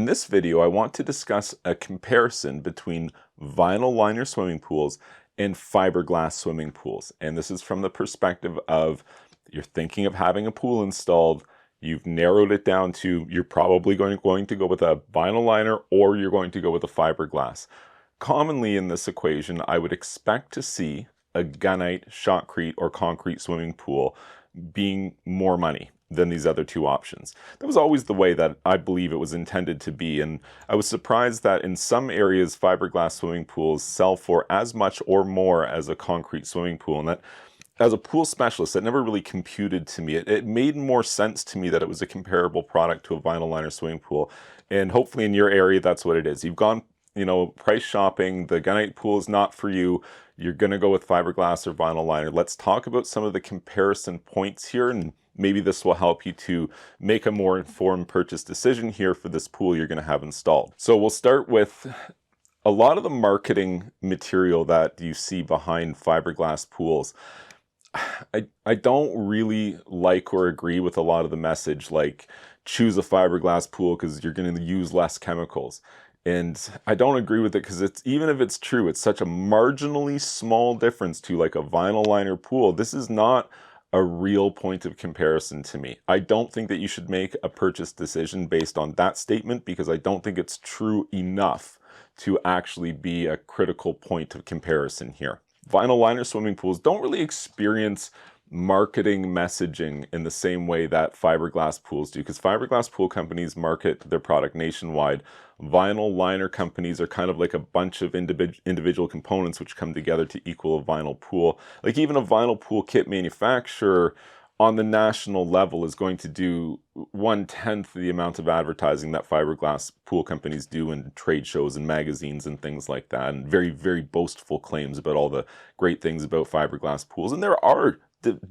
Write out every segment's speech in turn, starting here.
In this video, I want to discuss a comparison between vinyl liner swimming pools and fiberglass swimming pools. And this is from the perspective of you're thinking of having a pool installed, you've narrowed it down to you're probably going to go with a vinyl liner or you're going to go with a fiberglass. Commonly in this equation, I would expect to see a gunite, shotcrete, or concrete swimming pool being more money than these other two options. That was always the way that I believe it was intended to be, and I was surprised that in some areas fiberglass swimming pools sell for as much or more as a concrete swimming pool, and that as a pool specialist, that never really computed to me. It made more sense to me that it was a comparable product to a vinyl liner swimming pool, and hopefully in your area that's what it is. You've gone price shopping, the gunite pool is not for you, you're going to go with fiberglass or vinyl liner. Let's talk about some of the comparison points here, and maybe this will help you to make a more informed purchase decision here for this pool you're going to have installed. So we'll start with a lot of the marketing material that you see behind fiberglass pools. I don't really like or agree with a lot of the message, like choose a fiberglass pool because you're going to use less chemicals. And I don't agree with it because even if it's true, it's such a marginally small difference to like a vinyl liner pool. This is not a real point of comparison to me. I don't think that you should make a purchase decision based on that statement because I don't think it's true enough to actually be a critical point of comparison here. Vinyl liner swimming pools don't really experience marketing messaging in the same way that fiberglass pools do, because fiberglass pool companies market their product nationwide. Vinyl liner companies are kind of like a bunch of individual components which come together to equal a vinyl pool. Like even a vinyl pool kit manufacturer on the national level is going to do 1/10 the amount of advertising that fiberglass pool companies do in trade shows and magazines and things like that, and very, very boastful claims about all the great things about fiberglass pools. And there are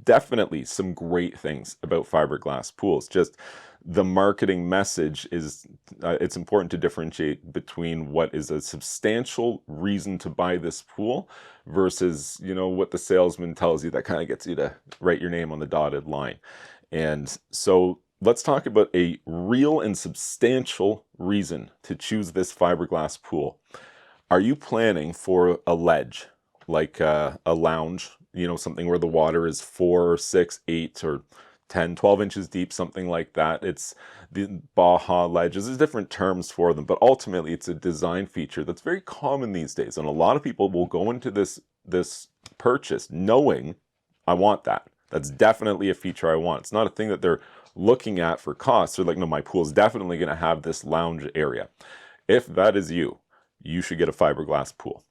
definitely some great things about fiberglass pools. Just the marketing message is, it's important to differentiate between what is a substantial reason to buy this pool versus, what the salesman tells you that kind of gets you to write your name on the dotted line. And so let's talk about a real and substantial reason to choose this fiberglass pool. Are you planning for a ledge, like a lounge, something where the water is 4, 6, 8, or 10, 12 inches deep, something like that? It's the Baja ledges. There's different terms for them, but ultimately it's a design feature that's very common these days. And a lot of people will go into this purchase knowing, I want that. That's definitely a feature I want. It's not a thing that they're looking at for costs. They're like, no, my pool is definitely going to have this lounge area. If that is you, you should get a fiberglass pool.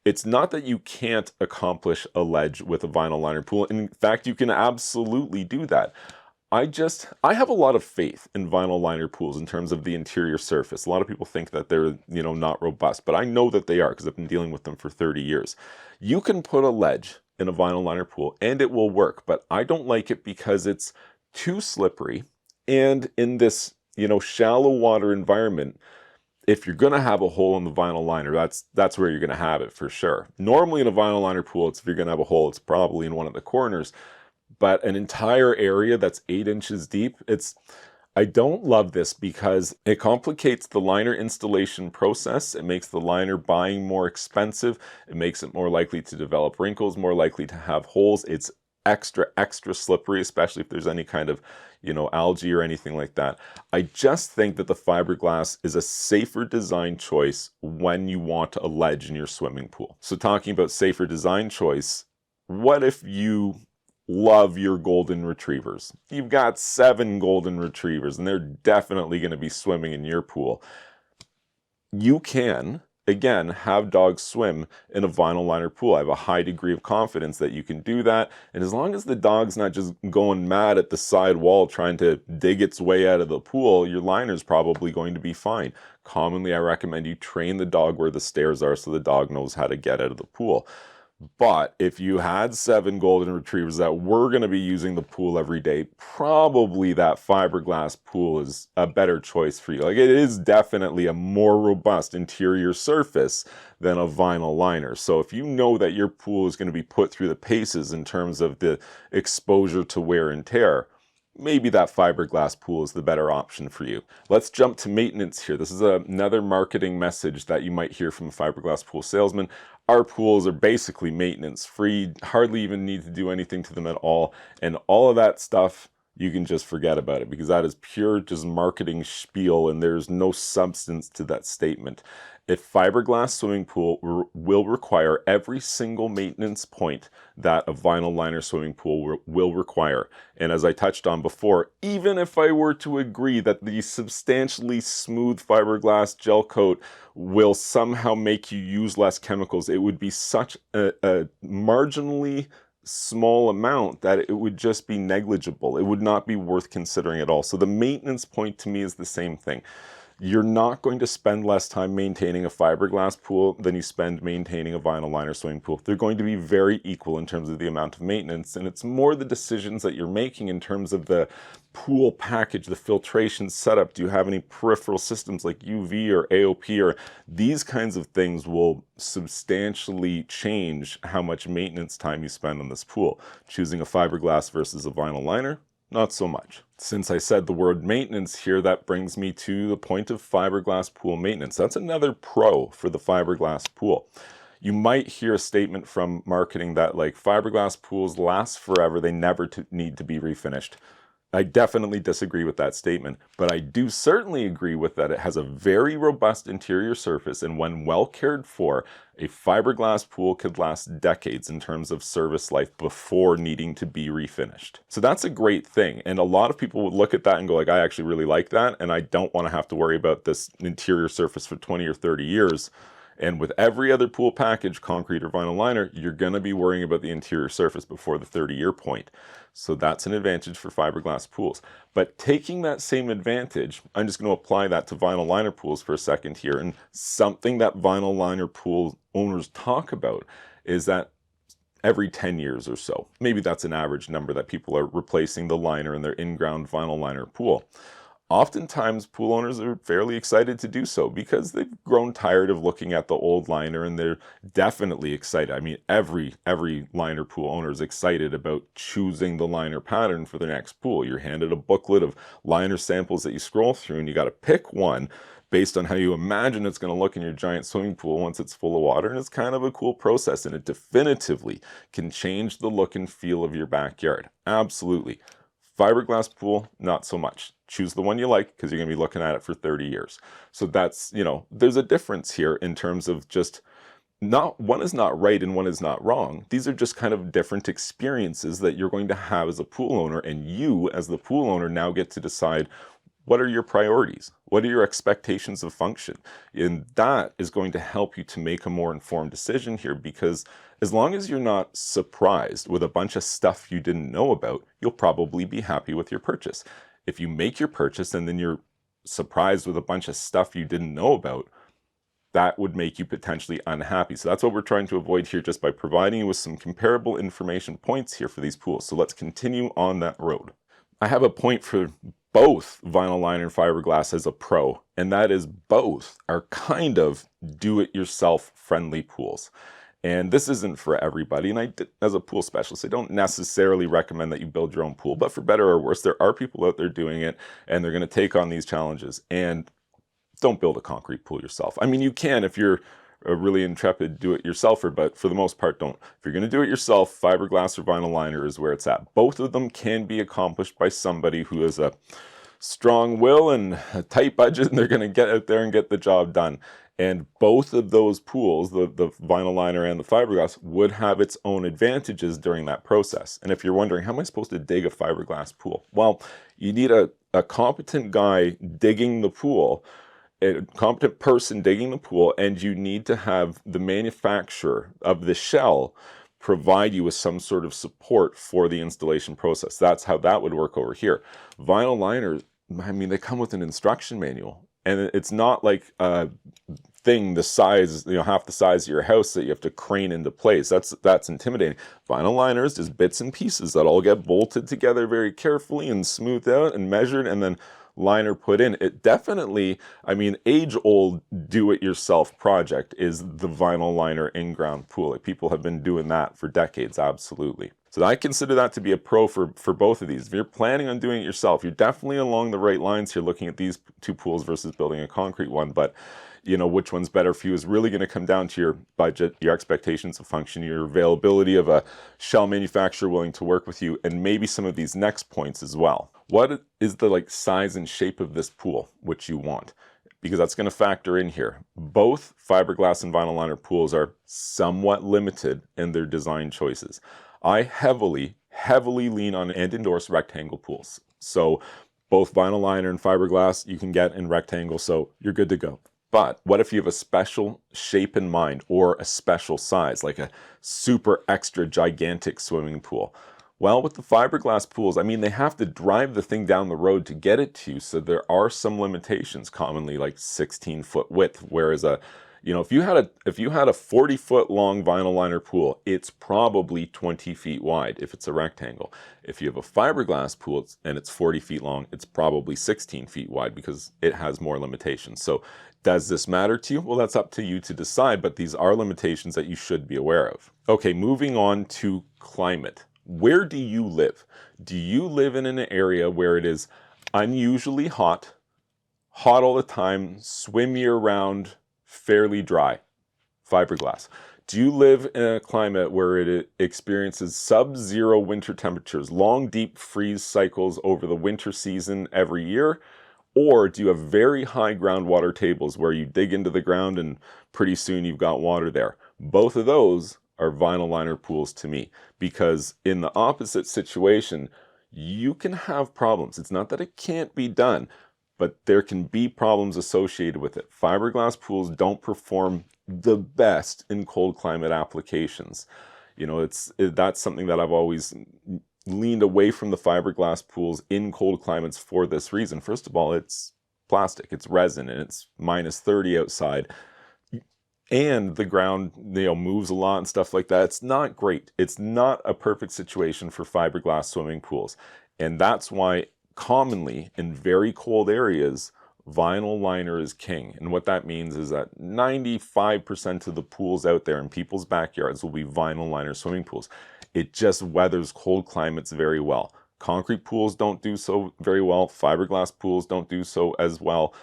It's not that you can't accomplish a ledge with a vinyl liner pool. In fact, you can absolutely do that. I have a lot of faith in vinyl liner pools in terms of the interior surface. A lot of people think that they're, not robust, but I know that they are because I've been dealing with them for 30 years. You can put a ledge in a vinyl liner pool and it will work, but I don't like it because it's too slippery. And in this, shallow water environment, if you're going to have a hole in the vinyl liner, that's where you're going to have it for sure. Normally in a vinyl liner pool, if you're going to have a hole, it's probably in one of the corners. But an entire area that's 8 inches deep, I don't love this because it complicates the liner installation process. It makes the liner buying more expensive. It makes it more likely to develop wrinkles, more likely to have holes. It's extra slippery, especially if there's any kind of algae or anything like that. I just think that the fiberglass is a safer design choice when you want a ledge in your swimming pool. So talking about safer design choice, what if you love your golden retrievers? You've got 7 golden retrievers and they're definitely going to be swimming in your pool. You can, again, have dogs swim in a vinyl liner pool. I have a high degree of confidence that you can do that. And as long as the dog's not just going mad at the side wall trying to dig its way out of the pool, your liner's probably going to be fine. Commonly, I recommend you train the dog where the stairs are so the dog knows how to get out of the pool. But if you had 7 golden retrievers that were going to be using the pool every day, probably that fiberglass pool is a better choice for you. Like, it is definitely a more robust interior surface than a vinyl liner. So if you know that your pool is going to be put through the paces in terms of the exposure to wear and tear, maybe that fiberglass pool is the better option for you. Let's jump to maintenance here. This is another marketing message that you might hear from a fiberglass pool salesman. Our pools are basically maintenance free, hardly even need to do anything to them at all, and all of that stuff, you can just forget about it, because that is pure just marketing spiel and there's no substance to that statement. A fiberglass swimming pool will require every single maintenance point that a vinyl liner swimming pool will require. And as I touched on before, even if I were to agree that the substantially smooth fiberglass gel coat will somehow make you use less chemicals, it would be such a marginally small amount that it would just be negligible. It would not be worth considering at all. So the maintenance point to me is the same thing. You're not going to spend less time maintaining a fiberglass pool than you spend maintaining a vinyl liner swimming pool. They're going to be very equal in terms of the amount of maintenance, and it's more the decisions that you're making in terms of the pool package, the filtration setup. Do you have any peripheral systems like UV or AOP, or these kinds of things will substantially change how much maintenance time you spend on this pool. Choosing a fiberglass versus a vinyl liner, not so much. Since I said the word maintenance here, that brings me to the point of fiberglass pool maintenance. That's another pro for the fiberglass pool. You might hear a statement from marketing that like fiberglass pools last forever, they never need to be refinished. I definitely disagree with that statement, but I do certainly agree with that it has a very robust interior surface, and when well cared for, a fiberglass pool could last decades in terms of service life before needing to be refinished. So that's a great thing, and a lot of people would look at that and go like, I actually really like that, and I don't want to have to worry about this interior surface for 20 or 30 years. And with every other pool package, concrete or vinyl liner, you're going to be worrying about the interior surface before the 30-year point. So that's an advantage for fiberglass pools. But taking that same advantage, I'm just going to apply that to vinyl liner pools for a second here. And something that vinyl liner pool owners talk about is that every 10 years or so, maybe that's an average number, that people are replacing the liner in their in-ground vinyl liner pool. Oftentimes, pool owners are fairly excited to do so because they've grown tired of looking at the old liner, and they're definitely excited. I mean, every liner pool owner is excited about choosing the liner pattern for their next pool. You're handed a booklet of liner samples that you scroll through, and you got to pick one based on how you imagine it's going to look in your giant swimming pool once it's full of water. And it's kind of a cool process, and it definitively can change the look and feel of your backyard. Absolutely. Fiberglass pool, not so much. Choose the one you like because you're going to be looking at it for 30 years. So that's, there's a difference here in terms of just one is not right and one is not wrong. These are just kind of different experiences that you're going to have as a pool owner, and you as the pool owner now get to decide what are your priorities? What are your expectations of function? And that is going to help you to make a more informed decision here, because as long as you're not surprised with a bunch of stuff you didn't know about, you'll probably be happy with your purchase. If you make your purchase and then you're surprised with a bunch of stuff you didn't know about, that would make you potentially unhappy. So that's what we're trying to avoid here, just by providing you with some comparable information points here for these pools. So let's continue on that road. I have a point for both vinyl liner and fiberglass as a pro, and that is both are kind of do-it-yourself friendly pools. And this isn't for everybody, and as a pool specialist, I don't necessarily recommend that you build your own pool, but for better or worse, there are people out there doing it, and they're going to take on these challenges. And don't build a concrete pool yourself. I mean, you can if you're a really intrepid do-it-yourselfer, but for the most part, don't. If you're going to do it yourself, fiberglass or vinyl liner is where it's at. Both of them can be accomplished by somebody who has a strong will and a tight budget, and they're going to get out there and get the job done. And both of those pools, the vinyl liner and the fiberglass, would have its own advantages during that process. And if you're wondering, how am I supposed to dig a fiberglass pool? Well, you need a competent guy digging the pool, a competent person digging the pool, and you need to have the manufacturer of the shell provide you with some sort of support for the installation process. That's how that would work over here. Vinyl liners, I mean, they come with an instruction manual. And it's not like a thing the size, half the size of your house that you have to crane into place. That's intimidating. Vinyl liners, just bits and pieces that all get bolted together very carefully and smoothed out and measured, and then liner put in. It definitely, age-old do-it-yourself project is the vinyl liner in-ground pool. People have been doing that for decades, absolutely. So I consider that to be a pro for both of these. If you're planning on doing it yourself, you're definitely along the right lines here looking at these two pools versus building a concrete one. But which one's better for you is really going to come down to your budget, your expectations of function, your availability of a shell manufacturer willing to work with you, and maybe some of these next points as well. What is the size and shape of this pool which you want? Because that's going to factor in here. Both fiberglass and vinyl liner pools are somewhat limited in their design choices. I heavily lean on and endorse rectangle pools. So both vinyl liner and fiberglass you can get in rectangle, so you're good to go. But what if you have a special shape in mind or a special size, like a super extra gigantic swimming pool? Well, with the fiberglass pools, I mean, they have to drive the thing down the road to get it to you, so there are some limitations, commonly like 16-foot width, whereas if you had a 40-foot long vinyl liner pool, it's probably 20 feet wide if it's a rectangle. If you have a fiberglass pool and it's 40 feet long, it's probably 16 feet wide because it has more limitations. So does this matter to you? Well, that's up to you to decide, but these are limitations that you should be aware of. Okay, moving on to climate. Where do you live? Do you live in an area where it is unusually hot all the time, swim year-round, fairly dry? Fiberglass. Do you live in a climate where it experiences sub-zero winter temperatures, long deep freeze cycles over the winter season every year? Or do you have very high groundwater tables where you dig into the ground and pretty soon you've got water there? Both of those are vinyl liner pools to me, because in the opposite situation, you can have problems. It's not that it can't be done, but there can be problems associated with it. Fiberglass pools don't perform the best in cold climate applications. That's something that I've always leaned away from the fiberglass pools in cold climates for this reason. First of all, it's plastic, it's resin, and it's minus 30 outside. And the ground, moves a lot and stuff like that. It's not great. It's not a perfect situation for fiberglass swimming pools. And that's why commonly in very cold areas, vinyl liner is king. And what that means is that 95% of the pools out there in people's backyards will be vinyl liner swimming pools. It just weathers cold climates very well. Concrete pools don't do so very well. Fiberglass pools don't do so as well.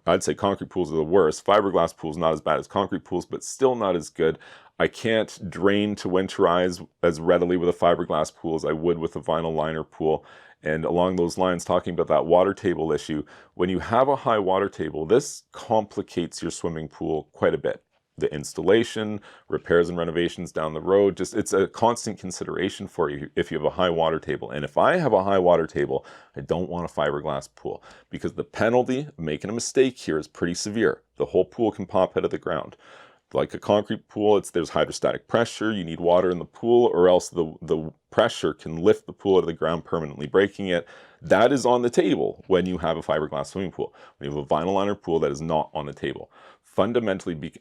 I'd say concrete pools are the worst. Fiberglass pools not as bad as concrete pools, but still not as good. I can't drain to winterize as readily with a fiberglass pool as I would with a vinyl liner pool. And along those lines, talking about that water table issue, when you have a high water table, this complicates your swimming pool quite a bit. The installation, repairs and renovations down the road, it's a constant consideration for you if you have a high water table. And if I have a high water table, I don't want a fiberglass pool, because the penalty of making a mistake here is pretty severe. The whole pool can pop out of the ground. Like a concrete pool, there's hydrostatic pressure, you need water in the pool, or else the pressure can lift the pool out of the ground, permanently breaking it. That is on the table when you have a fiberglass swimming pool. When you have a vinyl liner pool, that is not on the table. Fundamentally,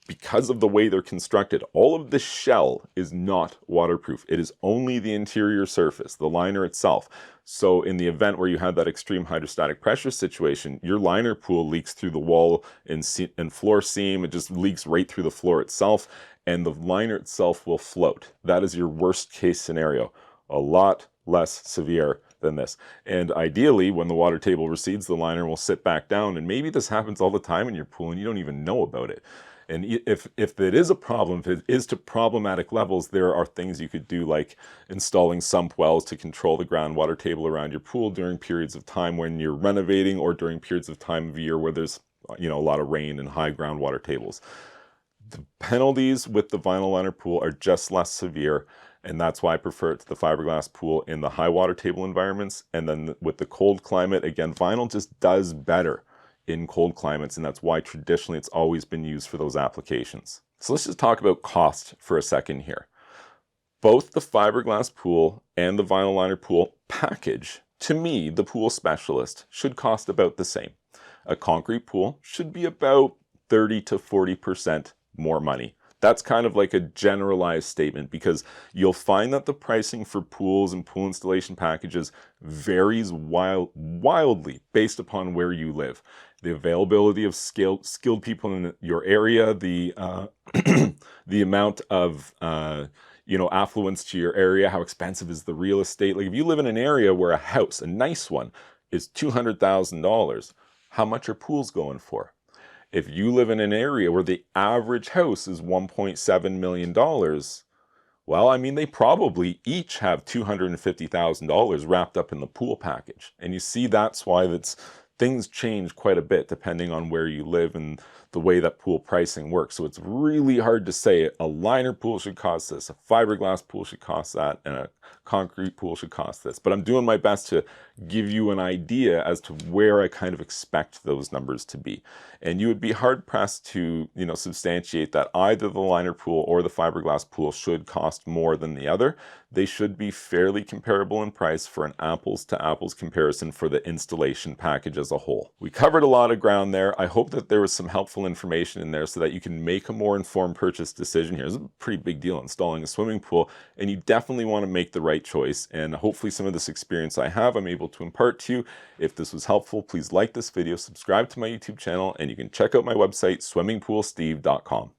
because of the way they're constructed, all of the shell is not waterproof. It is only the interior surface, the liner itself. So in the event where you have that extreme hydrostatic pressure situation, your liner pool leaks through the wall and floor seam. It just leaks right through the floor itself, and the liner itself will float. That is your worst case scenario. A lot less severe than this. And ideally, when the water table recedes, the liner will sit back down. And maybe this happens all the time in your pool and you don't even know about it. And if it is a problem, if it is to problematic levels, there are things you could do, like installing sump wells to control the groundwater table around your pool during periods of time when you're renovating, or during periods of time of year where there's a lot of rain and high groundwater tables. The penalties with the vinyl liner pool are just less severe, and that's why I prefer it to the fiberglass pool in the high water table environments. And then with the cold climate, again, vinyl just does better in cold climates, and that's why traditionally it's always been used for those applications. So let's just talk about cost for a second here. Both the fiberglass pool and the vinyl liner pool package, to me, the pool specialist, should cost about the same. A concrete pool should be about 30 to 40% more money. That's kind of like a generalized statement, because you'll find that the pricing for pools and pool installation packages varies wildly based upon where you live. The availability of skilled people in your area, the the amount of affluence to your area, how expensive is the real estate. Like if you live in an area where a house, a nice one, is $200,000, how much are pools going for? If you live in an area where the average house is $1.7 million, well, I mean, they probably each have $250,000 wrapped up in the pool package. And you see, that's why things change quite a bit depending on where you live and the way that pool pricing works. So it's really hard to say a liner pool should cost this, a fiberglass pool should cost that, and a concrete pool should cost this. But I'm doing my best to give you an idea as to where I kind of expect those numbers to be. And you would be hard pressed to, substantiate that either the liner pool or the fiberglass pool should cost more than the other. They should be fairly comparable in price for an apples to apples comparison for the installation package as a whole. We covered a lot of ground there. I hope that there was some helpful information in there so that you can make a more informed purchase decision here. It's a pretty big deal installing a swimming pool, and you definitely want to make the right choice. And hopefully some of this experience I have, I'm able to impart to you. If this was helpful, please like this video, subscribe to my YouTube channel, and you can check out my website, swimmingpoolsteve.com.